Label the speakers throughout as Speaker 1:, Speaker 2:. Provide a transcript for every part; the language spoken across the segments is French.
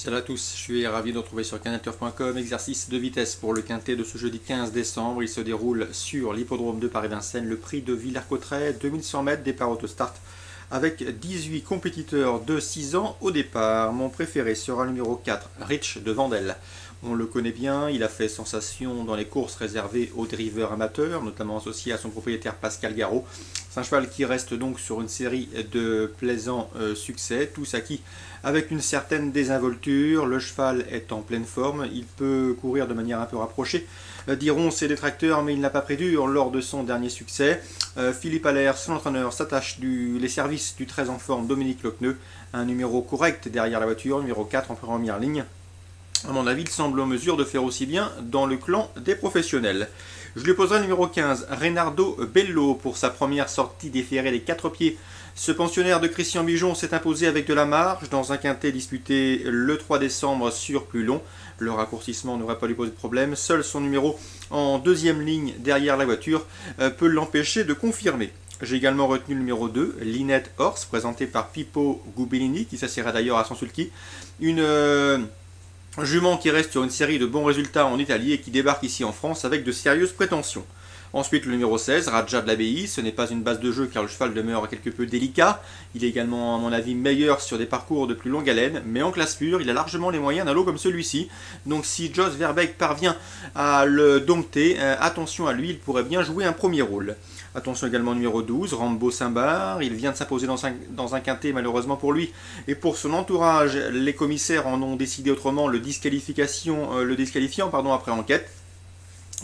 Speaker 1: Salut à tous, je suis ravi de retrouver sur canalturf.com exercice de vitesse pour le quintet de ce jeudi 15 décembre. Il se déroule sur l'hippodrome de Paris-Vincennes, le prix de Villers-Cotterêts, 2100 mètres, départ auto-start avec 18 compétiteurs de 6 ans au départ. Mon préféré sera le numéro 4, Rich de Vandel. On le connaît bien, il a fait sensation dans les courses réservées aux drivers amateurs, notamment associé à son propriétaire Pascal Garot. C'est un cheval qui reste donc sur une série de plaisants succès, tous acquis avec une certaine désinvolture. Le cheval est en pleine forme, il peut courir de manière un peu rapprochée, diront ses détracteurs, mais il n'a pas pris dur lors de son dernier succès. Philippe Allaire, son entraîneur, s'attache les services du très en forme Dominique Lochneux, un numéro correct derrière la voiture, numéro 4 en première ligne. À mon avis, il semble en mesure de faire aussi bien dans le clan des professionnels. Je lui poserai le numéro 15, Reynardo Bello, pour sa première sortie déférée des 4 pieds. Ce pensionnaire de Christian Bijon s'est imposé avec de la marge dans un quintet disputé le 3 décembre sur plus long. Le raccourcissement n'aurait pas lui posé de problème. Seul son numéro en deuxième ligne derrière la voiture peut l'empêcher de confirmer. J'ai également retenu le numéro 2, Linette Horse, présenté par Pippo Gubellini, qui s'assiera d'ailleurs à son sulky. Une jument qui reste sur une série de bons résultats en Italie et qui débarque ici en France avec de sérieuses prétentions. Ensuite, le numéro 16, Raja de l'Abbaye. Ce n'est pas une base de jeu car le cheval demeure quelque peu délicat. Il est également, à mon avis, meilleur sur des parcours de plus longue haleine, mais en classe pure, il a largement les moyens d'un lot comme celui-ci. Donc si Jos Verbeek parvient à le dompter, attention à lui, il pourrait bien jouer un premier rôle. Attention également au numéro 12, Rambo Simbar. Il vient de s'imposer dans un quintet, malheureusement pour lui et pour son entourage. Les commissaires en ont décidé autrement, le disqualifiant après enquête.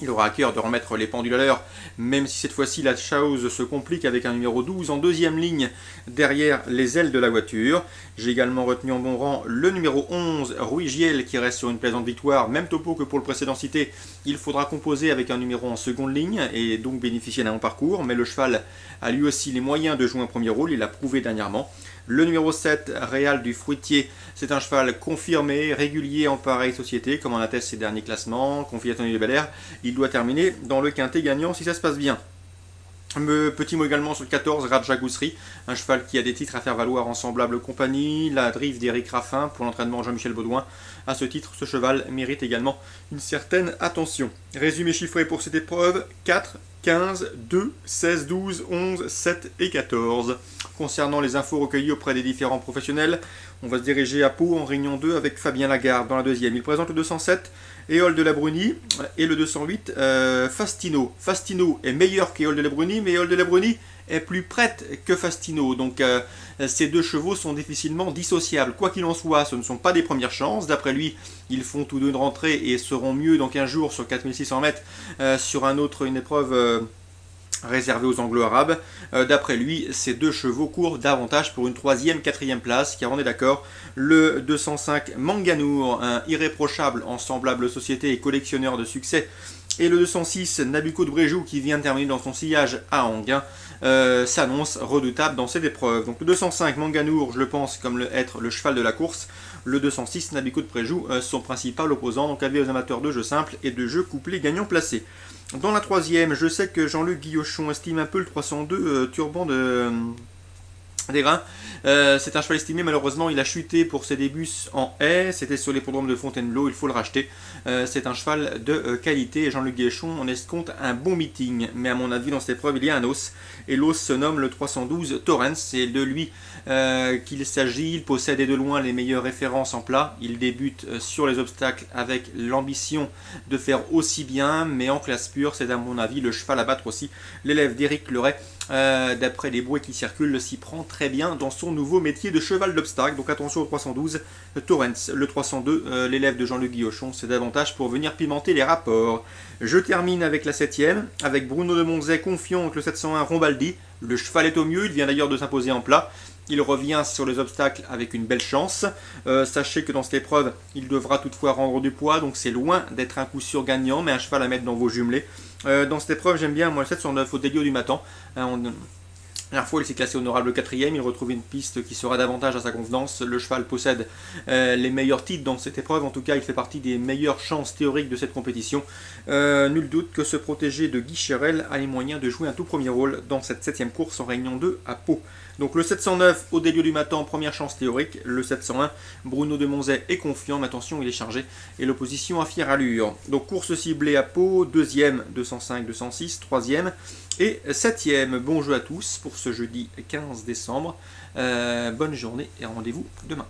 Speaker 1: Il aura à cœur de remettre les pendules à l'heure, même si cette fois-ci la chose se complique avec un numéro 12 en deuxième ligne derrière les ailes de la voiture. J'ai également retenu en bon rang le numéro 11, Rui Giel, qui reste sur une plaisante victoire. Même topo que pour le précédent cité, il faudra composer avec un numéro en seconde ligne et donc bénéficier d'un bon parcours, mais le cheval a lui aussi les moyens de jouer un premier rôle, il l'a prouvé dernièrement. Le numéro 7, Réal du Fruitier, c'est un cheval confirmé, régulier en pareille société, comme en attestent ses derniers classements. Confié à Tony de Belair, il doit terminer dans le quintet gagnant si ça se passe bien. Petit mot également sur le 14, Raja Goussery, un cheval qui a des titres à faire valoir en semblable compagnie, la drive d'Éric Raffin pour l'entraînement Jean-Michel Baudouin. À ce titre, ce cheval mérite également une certaine attention. Résumé chiffré pour cette épreuve, 4, 15, 2, 16, 12, 11, 7 et 14. Concernant les infos recueillies auprès des différents professionnels, on va se diriger à Pau en réunion 2 avec Fabien Lagarde dans la deuxième. Il présente le 207, Éole de la Bruni, et le 208, Fastino. Fastino est meilleur qu'Éole de la Bruni, mais Éole de la Bruni est plus prête que Fastino. Donc ces deux chevaux sont difficilement dissociables. Quoi qu'il en soit, ce ne sont pas des premières chances. D'après lui, ils font tous deux une rentrée et seront mieux dans 15 jours sur 4600 mètres sur une épreuve réservé aux anglo-arabes. D'après lui, ces deux chevaux courent davantage pour une 3e, 4e place, car on est d'accord, le 205 Manganour, un irréprochable en semblable société et collectionneur de succès, et le 206 Nabucco de Bréjou, qui vient de terminer dans son sillage à Anguin, s'annonce redoutable dans cette épreuve. Donc le 205 Manganour, je le pense comme être le cheval de la course. Le 206 Nabucco de Bréjou, son principal opposant, donc avis aux amateurs de jeux simples et de jeux couplés gagnants placés. Dans la troisième, je sais que Jean-Luc Guillochon estime un peu le 302 Turban des Reins. C'est un cheval estimé, malheureusement il a chuté pour ses débuts en haie, c'était sur l'hippodrome de Fontainebleau, il faut le racheter. C'est un cheval de qualité et Jean-Luc Guillochon en escompte un bon meeting, mais à mon avis dans cette épreuve il y a un os, et l'os se nomme le 312 Torrens, c'est de lui qu'il s'agit. Il possède de loin les meilleures références en plat, il débute sur les obstacles avec l'ambition de faire aussi bien, mais en classe pure c'est à mon avis le cheval à battre aussi. L'élève d'Éric Leray, d'après les bruits qui circulent, s'y prend très bien dans son nouveau métier de cheval d'obstacle. Donc attention au 312 Torrens. Le 302, l'élève de Jean-Luc Guillochon, c'est davantage pour venir pimenter les rapports. Je termine avec la 7e, avec Bruno de Monzet confiant avec le 701 Rombaldi. Le cheval est au mieux, il vient d'ailleurs de s'imposer en plat. Il revient sur les obstacles avec une belle chance. Sachez que dans cette épreuve, il devra toutefois rendre du poids, donc c'est loin d'être un coup sûr gagnant, mais un cheval à mettre dans vos jumelés. Dans cette épreuve, j'aime bien moi, le 709 au Délio du Matin. La dernière fois, il s'est classé honorable 4e, il retrouve une piste qui sera davantage à sa convenance. Le cheval possède les meilleurs titres dans cette épreuve, en tout cas il fait partie des meilleures chances théoriques de cette compétition. Nul doute que ce protégé de Guy Chérel a les moyens de jouer un tout premier rôle dans cette 7e course en réunion 2 à Pau. Donc le 709, Odélio du Matan, première chance théorique. Le 701, Bruno de Monzet est confiant, mais attention, il est chargé. Et l'opposition à fière allure. Donc course ciblée à Pau, deuxième, 205, 206, troisième et septième. Bon jeu à tous pour ce jeudi 15 décembre. Bonne journée et rendez-vous demain.